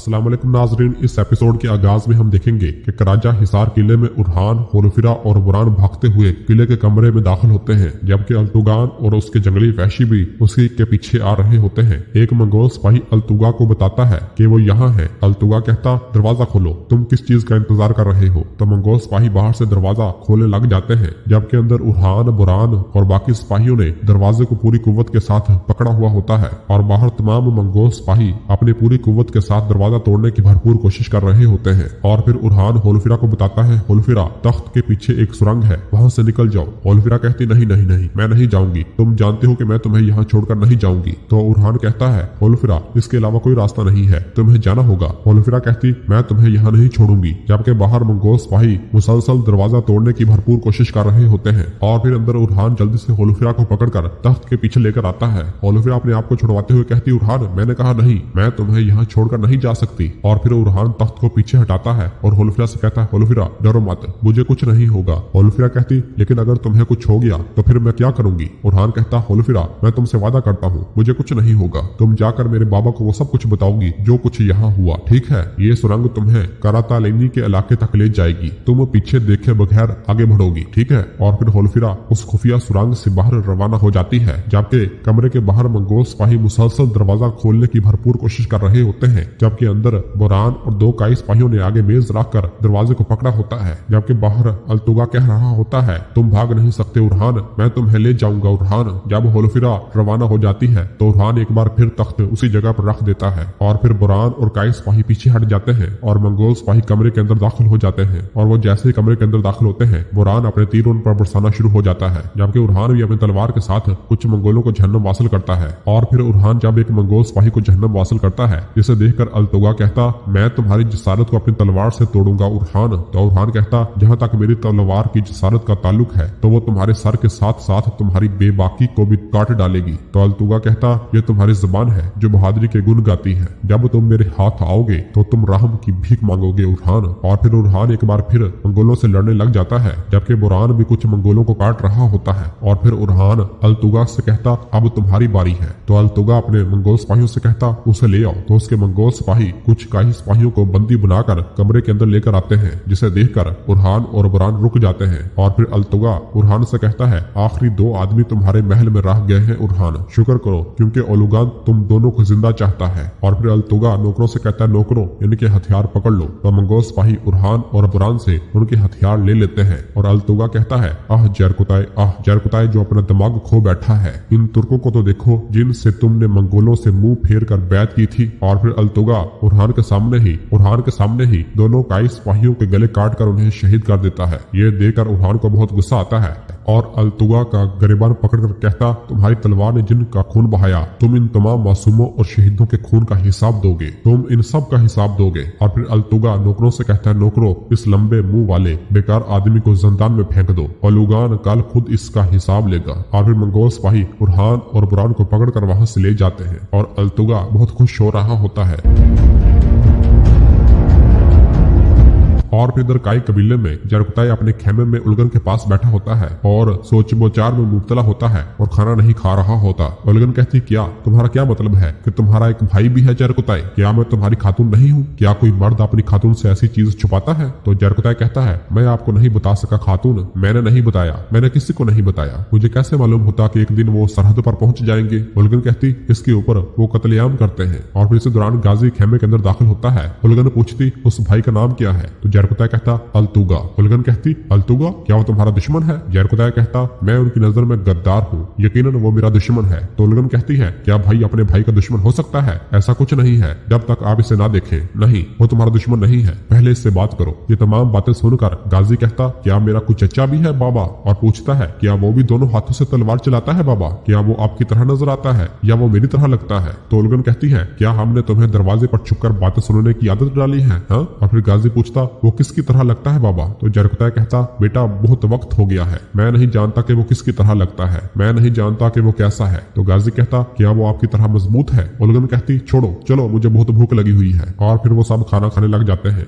अस्सलाम वालेकुम नाजरीन, इस एपिसोड के आगाज में हम देखेंगे कि कराजा हिसार किले में उरहान, होलफिरा और बुरान भागते हुए किले के कमरे में दाखिल होते हैं, जबकि अल्तुगान और उसके जंगली वहशी भी उसी के पीछे आ रहे होते हैं। एक मंगोल सिपाही अल्तुगा को बताता है कि वो यहाँ है। अल्तुगा कहता, दरवाजा खोलो, तुम किस चीज का इंतजार कर रहे हो। तो मंगोल सिपाही बाहर से दरवाजा खोलने लग जाते हैं, जबकि अंदर उरहान, बुरान और बाकी सिपाहियों ने दरवाजे को पूरी कुव्वत के साथ पकड़ा हुआ होता है और बाहर तमाम मंगोल सिपाही अपनी पूरी कुव्वत के साथ दरवाजा तोड़ने की भरपूर कोशिश कर रहे होते हैं। और फिर उरहान होलफिरा को बताता है, होलफिरा, तख्त के पीछे एक सुरंग है, वहां से निकल जाओ। होलफिरा कहती, नहीं नहीं नहीं, मैं नहीं जाऊंगी, तुम जानते हो कि मैं तुम्हें यहाँ छोड़कर नहीं जाऊंगी। तो उरहान कहता है, होलफिरा, इसके अलावा कोई रास्ता नहीं है, तुम्हें जाना होगा। होलफिरा कहती, मैं तुम्हें यहाँ नहीं छोड़ूंगी। जबकि बाहर मंगोल सिपाही मुसलसल दरवाजा तोड़ने की भरपूर कोशिश कर रहे होते हैं। और फिर अंदर उरहान जल्दी से होलफिरा को पकड़कर तख्त के पीछे लेकर आता है। होलफिरा अपने आप को छुड़वाते हुए कहती, उरहान, मैंने कहा नहीं, मैं तुम्हें यहाँ छोड़कर नहीं जा सकती। और फिर उरहान तख्त को पीछे हटाता है और होलफिरा से कहता है, होलफिरा, डरो मत, मुझे कुछ नहीं होगा। होलफिरा कहती, लेकिन अगर तुम्हें कुछ हो गया तो फिर मैं क्या करूंगी। उरहान कहता, होलफिरा, मैं तुमसे वादा करता हूँ, मुझे कुछ नहीं होगा। तुम जाकर मेरे बाबा को वो सब कुछ बताओगी जो कुछ यहाँ हुआ, ठीक है। ये सुरंग तुम्हें करातालिनी के इलाके तक ले जाएगी, तुम पीछे देखे बगैर आगे बढ़ोगी, ठीक है। और फिर होलफिरा उस खुफिया सुरंग से बाहर रवाना हो जाती है, जबकि कमरे के बाहर मंगोल सिपाही मुसलसल दरवाजा खोलने की भरपूर कोशिश कर रहे होते हैं, जबकि अंदर बुरान और दो काई सिपाहियों ने आगे मेज रखकर दरवाजे को पकड़ा होता है। जबकि बाहर अल्तुगा कह रहा होता है, तुम भाग नहीं सकते उरहान, मैं तुम्हें ले जाऊंगा उरहान। जब होलफिरा रवाना हो जाती है तो उरहान एक बार फिर तख्त उसी जगह पर रख देता है और फिर बुरान और काई सिपाही पीछे हट जाते हैं और मंगोल सिपाही कमरे के अंदर दाखिल हो जाते हैं। और वो जैसे ही कमरे के अंदर दाखिल होते हैं, बुरान अपने तीर उन पर बरसाना शुरू हो जाता है, जबकि उरहान भी अपनी तलवार के साथ कुछ मंगोलों को जहन्नम वासिल करता है। और फिर उरहान जब एक मंगोल सिपाही को जहन्नम वासिल करता है, जिसे देखकर अल्तुगा कहता, मैं तुम्हारी जसारत को अपनी तलवार से तोड़ूंगा उरहान। तो उरहान कहता, जहां तक मेरी तलवार की जसारत का ताल्लुक है तो वो तुम्हारे सर के साथ साथ तुम्हारी बेबाकी को भी काट डालेगी। तो अल्तुगा कहता, ये तुम्हारी जुबान है जो बहादुरी के गुण गाती है, जब तुम मेरे हाथ आओगे तो तुम रहम की भीख मांगोगे उरहान। और फिर उरहान एक बार फिर मंगोलों से लड़ने लग जाता है, जबकि बुरान भी कुछ मंगोलों को काट रहा होता है। और फिर उरहान अल्तुगा से कहता, अब तुम्हारी बारी है। तो अल्तुगा अपने मंगोल सिपाहियों से कहता, उसे ले आओ। तो उसके मंगोल सिपाही कुछ काही सिपाहियों को बंदी बनाकर कमरे के अंदर लेकर आते हैं, जिसे देखकर उरहान और बुरान रुक जाते हैं। और फिर अल्तुगा उरहान से कहता है, आखिरी दो आदमी तुम्हारे महल में रह गए हैं उरहान, शुक्र करो, क्योंकि ओलुगान तुम दोनों को जिंदा चाहता है। और फिर अल्तुगा नौकरों से कहता है, नौकरों, इनके हथियार पकड़ लो। तो मंगोल सिपाही उरहान और बुरान से उनके हथियार ले लेते हैं और अल्तुगा कहता है, आह जरकुताए जो अपना दिमाग खो बैठा है, इन तुर्कों को तो देखो जिनसे तुमने मंगोलों से मुंह फेर कर बैत की थी। और फिर अल्तुगा उरहान के सामने ही दोनों काई सिपाहियों के गले काट कर उन्हें शहीद कर देता है। ये देखकर उरहान को बहुत गुस्सा आता है और अल्तुगा का गिरबान पकड़कर कहता, तुम्हारी तलवार ने जिनका खून बहाया, तुम इन तमाम मासूमों और शहीदों के खून का हिसाब दोगे, तुम इन सब का हिसाब दोगे। और फिर अल्तुगा नौकरों से कहता है, नौकरों, इस लंबे मुंह वाले बेकार आदमी को जिंदान में फेंक दो, ओलुगान कल खुद इसका हिसाब लेगा। और फिर मंगोल सिपाही उरहान और बुरान को पकड़कर वहां से ले जाते हैं और अल्तुगा बहुत खुश हो रहा होता है। और फिर इधर काई कबीले में जरकुताई अपने खेमे में उलगन के पास बैठा होता है और सोच विचार में मुब्तला होता है और खाना नहीं खा रहा होता। उलगन कहती, क्या तुम्हारा क्या मतलब है कि तुम्हारा एक भाई भी है जरकुताई? क्या मैं तुम्हारी खातून नहीं हूँ? क्या कोई मर्द अपनी खातून से ऐसी चीज छुपाता है? तो जरकुताई कहता है, मैं आपको नहीं बता सका खातून, मैंने नहीं बताया, मैंने किसी को नहीं बताया, मुझे कैसे मालूम होता कि एक दिन वो सरहद पर पहुंच जाएंगे। उलगन कहती, इसके ऊपर वो कत्लेआम करते हैं। और फिर इसी दौरान गाजी खेमे के अंदर दाखिल होता है। उलगन पूछती, उस भाई का नाम क्या है? तो जरकुताई कहता, अल्तुगा। उलगन कहती, अल्तुगा, क्या वो तुम्हारा दुश्मन है? जरकुताई कहता, मैं उनकी नजर में गद्दार हूँ, यकीनन वो मेरा दुश्मन है। तो उलगन कहती है, क्या भाई अपने भाई का दुश्मन हो सकता है? ऐसा कुछ नहीं है, जब तक आप इसे ना देखें। नहीं, वो तुम्हारा दुश्मन नहीं है, पहले इससे बात करो। ये तमाम बातें सुनकर गाजी कहता, क्या मेरा कोई चचा भी है बाबा? और पूछता है, क्या वो भी दोनों हाथों से तलवार चलाता है बाबा? क्या वो आपकी तरह नजर आता है या वो मेरी तरह लगता है? तो उलगन कहती है, क्या हमने तुम्हें दरवाजे पर छुपकर बातें सुनने की आदत डाली है? हाँ? और फिर गाजी पूछता, वो किसकी तरह लगता है बाबा? तो जरकुताई कहता, बेटा बहुत वक्त हो गया है, मैं नहीं जानता कि वो किसकी तरह लगता है, मैं नहीं जानता कि वो कैसा है। तो गाजी कहता, क्या वो आपकी तरह मजबूत है? उलगन कहती, छोड़ो, चलो, मुझे बहुत भूख लगी हुई है। और फिर वो सब खाना खाने लग जाते हैं।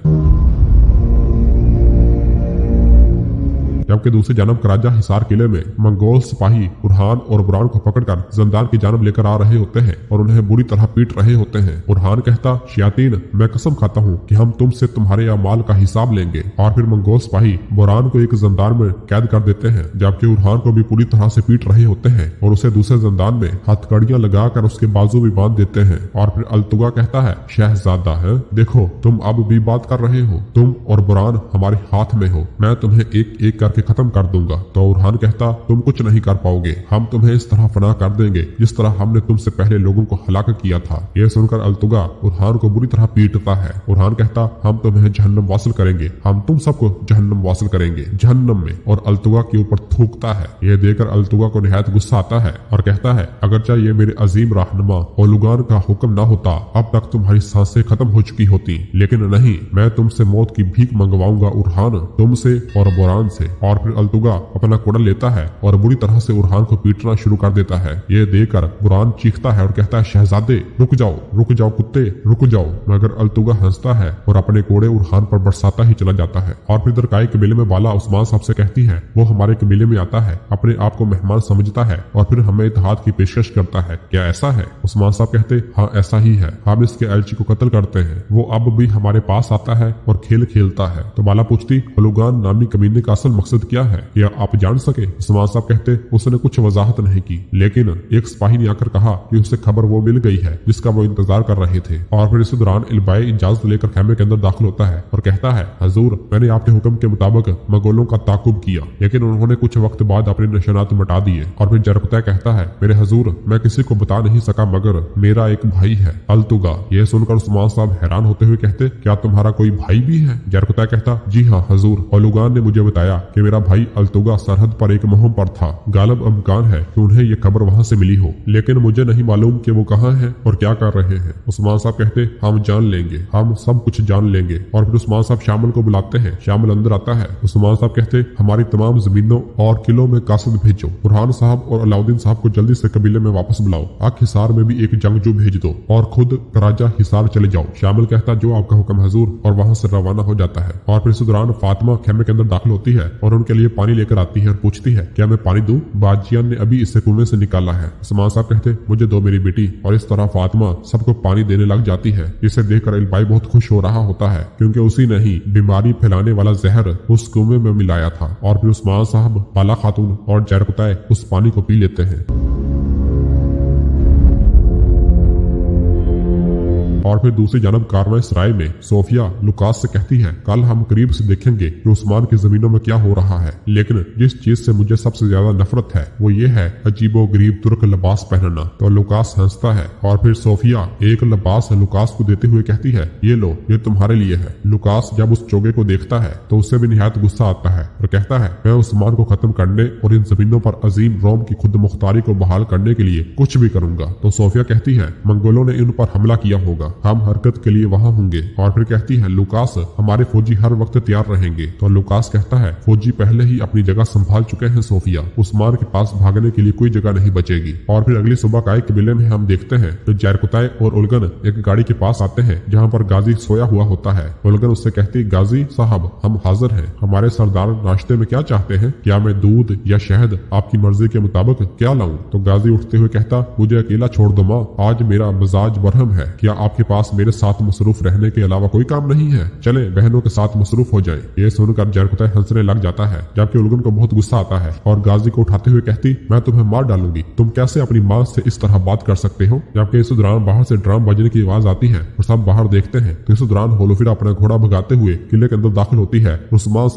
जबकि दूसरी जानब कराजा हिसार किले में मंगोल सिपाही बुरहान और बुरान को पकड़कर जंदान की जानब लेकर आ रहे होते हैं और उन्हें बुरी तरह पीट रहे होते हैं। बुरहान कहता, शयातीन, मैं कसम खाता हूँ कि हम तुमसे तुम्हारे अमाल का हिसाब लेंगे। और फिर मंगोल सिपाही बुरहान को एक जंदान में कैद कर देते हैं, जबकि बुरहान को भी पूरी तरह से पीट रहे होते हैं और उसे दूसरे जंदान में हथकड़ियां लगाकर उसके बाजू भी बांध देते हैं। और फिर अल्तुगा कहता है, शहजादा है, देखो तुम अब भी बात कर रहे हो, तुम और बुरहान हमारे हाथ में हो, मैं तुम्हें एक एक करके खत्म कर दूंगा। तो बुरहान कहता, तुम कुछ नहीं कर पाओगे, हम तुम्हें इस तरह फना कर देंगे जिस तरह हमने तुमसे पहले लोगों को हलाक किया था। यह सुनकर अल्तुगा बुरहान को बुरी तरह पीटता है। बुरहान कहता, हम तुम्हें जहन्नम वासिल करेंगे, हम तुम सबको जहन्नम वासिल करेंगे, जहन्नम में, और अल्तुगा के ऊपर थूकता है। यह देखकर अल्तुगा को निहायत गुस्सा आता है और कहता है, अगरचे ये मेरे अजीम रहनुमा ओलुगान का हुक्म न होता, अब तक तुम्हारी सांसें खत्म हो चुकी होती, लेकिन नहीं, मैं तुमसे मौत की भीख मंगवाऊंगा उरहान, तुमसे और बुरहान से। और फिर अल्तुगा अपना कुड़ल लेता है और बुरी तरह से उरहान को पीटना शुरू कर देता है। यह देखकर बुरहान चीखता है और कहता है, शहजादे रुक जाओ कुत्ते, रुक जाओ। मगर अल्तुगा हंसता है और अपने कोड़े उरहान पर बरसाता ही चला जाता है। और फिर दरकाई कबीले में बाला उस्मान साहब से कहती है, वो हमारे कबीले में आता है, अपने आप को मेहमान समझता है और फिर हमें इत्तेहाद की पेशकश करता है, क्या ऐसा है? उस्मान साहब कहते, हाँ ऐसा ही है, हम इसके एलची को कत्ल करते हैं, वो अब भी हमारे पास आता है और खेल खेलता है। तो बाला पूछती, ओलुगान नामी कमीने का असल मकसद क्या है, क्या आप जान सके? उस्मान साहब कहते, उसने कुछ वजाहत नहीं की, लेकिन एक सिपाही ने आकर कहा कि उसे खबर वो मिल गई है जिसका वो इंतजार कर रहे थे। और फिर इसी दौरान इल्बाई इजाजत लेकर खेमे के अंदर दाखिल होता है और कहता है, हजूर, मैंने आपके हुक्म के मुताबिक मंगोलों का ताकुब किया, लेकिन उन्होंने कुछ वक्त बाद अपने निशानात मिटा दिए। और फिर जरकुतै कहता है, मेरे हजूर, मैं किसी को बता नहीं सका मगर मेरा एक भाई है, अल्तुगा। यह सुनकर उस्मान साहब हैरान होते हुए कहते, क्या तुम्हारा कोई भाई भी है? जरकुतै कहता, जी हाँ हजूर, ओलुगान ने मुझे बताया कि मेरा भाई अल्तुगा सरहद पर एक मुहिम पर था, गालिब इम्कान है कि उन्हें ये खबर वहाँ से मिली हो, लेकिन मुझे नहीं मालूम कि वो कहाँ है और क्या कर रहे हैं। उस्मान साहब कहते, हम जान लेंगे, हम सब कुछ जान लेंगे। और फिर उस्मान साहब शामिल को बुलाते हैं। शामिल अंदर आता है। उस्मान साहब कहते, हमारी तमाम जमीनों और किलों में कासिद भेजो, बुरहान साहब और अलाउद्दीन साहब को जल्दी से कबीले में वापस बुलाओ, आग हिसार में भी एक जंगजू भेज दो और खुद कराजा हिसार चले जाओ। शामिल कहता, जो आपका हुक्म हजूर, और वहाँ से रवाना हो जाता है। और फिर इस दौरान फातिमा खेमे के अंदर दाखिल होती है और उनके लिए पानी लेकर आती है और पूछती है, क्या मैं पानी दूं? बाजियान ने अभी इसे कुएं से निकाला है। उस्मान साहब कहते, मुझे दो मेरी बेटी। और इस तरह फातिमा सबको पानी देने लग जाती है, जिसे देखकर इल्बाई बहुत खुश हो रहा होता है, क्योंकि उसी ने ही बीमारी फैलाने वाला जहर उस कुएं में मिलाया था। और फिर उस्मान साहब, बाला खातून और जरकुतै उस पानी को पी लेते हैं। और फिर दूसरी जानब कारवां सराय में सोफिया लुकास से कहती है, कल हम करीब से देखेंगे कि उस्मान की जमीनों में क्या हो रहा है, लेकिन जिस चीज से मुझे सबसे ज्यादा नफरत है वो ये है अजीबो गरीब तुर्क लिबास पहनना। तो लुकास हंसता है और फिर सोफिया एक लिबास लुकास को देते हुए कहती है, ये लो, ये तुम्हारे लिए है। लुकास जब उस चोगे को देखता है तो उससे भी निहायत गुस्सा आता है और कहता है, मैं उस्मान को खत्म करने और इन जमीनों पर अजीम रोम की खुद मुख्तारी को बहाल करने के लिए कुछ भी करूंगा। तो सोफिया कहती है, मंगोलों ने इन पर हमला किया होगा, हम हरकत के लिए वहाँ होंगे। और फिर कहती है, लुकास, हमारे फौजी हर वक्त तैयार रहेंगे। तो लुकास कहता है, फौजी पहले ही अपनी जगह संभाल चुके हैं सोफिया, उस्मान के पास भागने के लिए कोई जगह नहीं बचेगी। और फिर अगली सुबह काय कबीले में हम देखते हैं तो जरकुतै और उलगन एक गाड़ी के पास आते हैं जहाँ पर गाजी सोया हुआ होता है। उलगन उससे कहती, गाजी साहब, हम हाजिर हैं, हमारे सरदार नाश्ते में क्या चाहते हैं? क्या मैं दूध या शहद आपकी मर्जी के मुताबिक क्या लाऊं? तो गाजी उठते हुए कहता, मुझे अकेला छोड़ दो माँ, आज मेरा मिजाज बरहम है, क्या आपके पास मेरे साथ मसरूफ रहने के अलावा कोई काम नहीं है? चले बहनों के साथ मसरूफ हो जाएं। ये सुनकर जरकुतै हंसने लग जाता है, जबकि उलगन को बहुत गुस्सा आता है और गाजी को उठाते हुए कहती, मैं तुम्हें मार डालूंगी, तुम कैसे अपनी माँ से इस तरह बात कर सकते हो? जबकि इस दौरान बाहर से ड्रम बजने की आवाज आती है और सब बाहर देखते हैं तो इस दौरान होलोफिरा अपना घोड़ा भगाते हुए किले के अंदर दाखिल होती है। उस्मान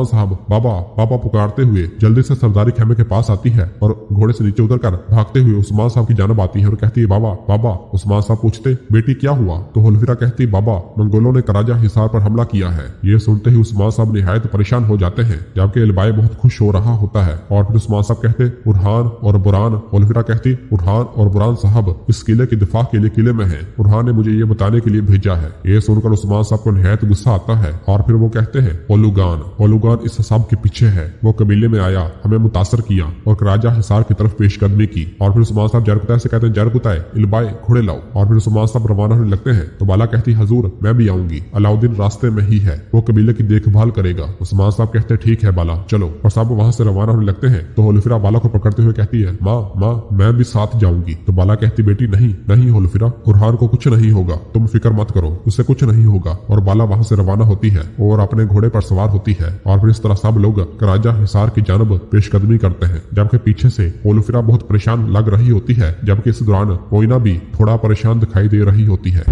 साहब, बाबा बाबा पुकारते हुए जल्दी से सरदारी खेमे के पास आती है और घोड़े से नीचे उतरकर भागते हुए उस्मान साहब की जानब आती है और कहती है, बाबा। उस्मान साहब पूछते, बेटी क्या हुआ? तो होलोफिरा कहती, बाबा, मंगोलों ने कराजा हिसार पर हमला किया है। ये सुनते ही उस्मान साहब निहायत परेशान हो जाते हैं, जबकि इल्बाई बहुत खुश हो रहा होता है। और फिर उस्मान साहब कहते, उरहान और बुरहान। होलोफिरा कहती, उरहान और बुरहान साहब इस किले की दिफा के लिए किले में है, उरहान ने मुझे ये बताने के लिए भेजा है। ये सुनकर उस्मान साहब को निहायत गुस्सा आता है और फिर वो कहते हैं, ओलुगान जिस हिसाब के पीछे है वो कबीले में आया, हमें मुतासर किया और राजा हिसार की तरफ पेशकदमी की। और फिर उस्मान साहब जरकुताय से कहते हैं, जरकुताय इलबाए घोड़े लाओ। और फिर उस्मान साहब रवाना होने लगते हैं तो बाला कहती, हजूर मैं भी आऊंगी, अलाउद्दीन रास्ते में ही है, वो कबीले की देखभाल करेगा। उस्मान साहब कहते हैं, ठीक है बाला चलो। और साहब वहां से रवाना होने लगते हैं तो होलफिरा बाला को पकड़ते हुए कहती है, माँ माँ मैं भी साथ जाऊंगी। तो बाला कहती, बेटी नहीं नहीं होलफिरा, बुरहान को कुछ नहीं होगा, तुम फिक्र मत करो, उससे कुछ नहीं होगा। और बाला वहां से रवाना होती है और अपने घोड़े पर सवार होती है। और फिर इस तरह सब लोग राजा हिसार की जानब पेशकदमी करते हैं, जबकि पीछे से होलफिरा बहुत परेशान लग रही होती है, जबकि इस दौरान मोइना भी थोड़ा परेशान दिखाई दे रही होती है।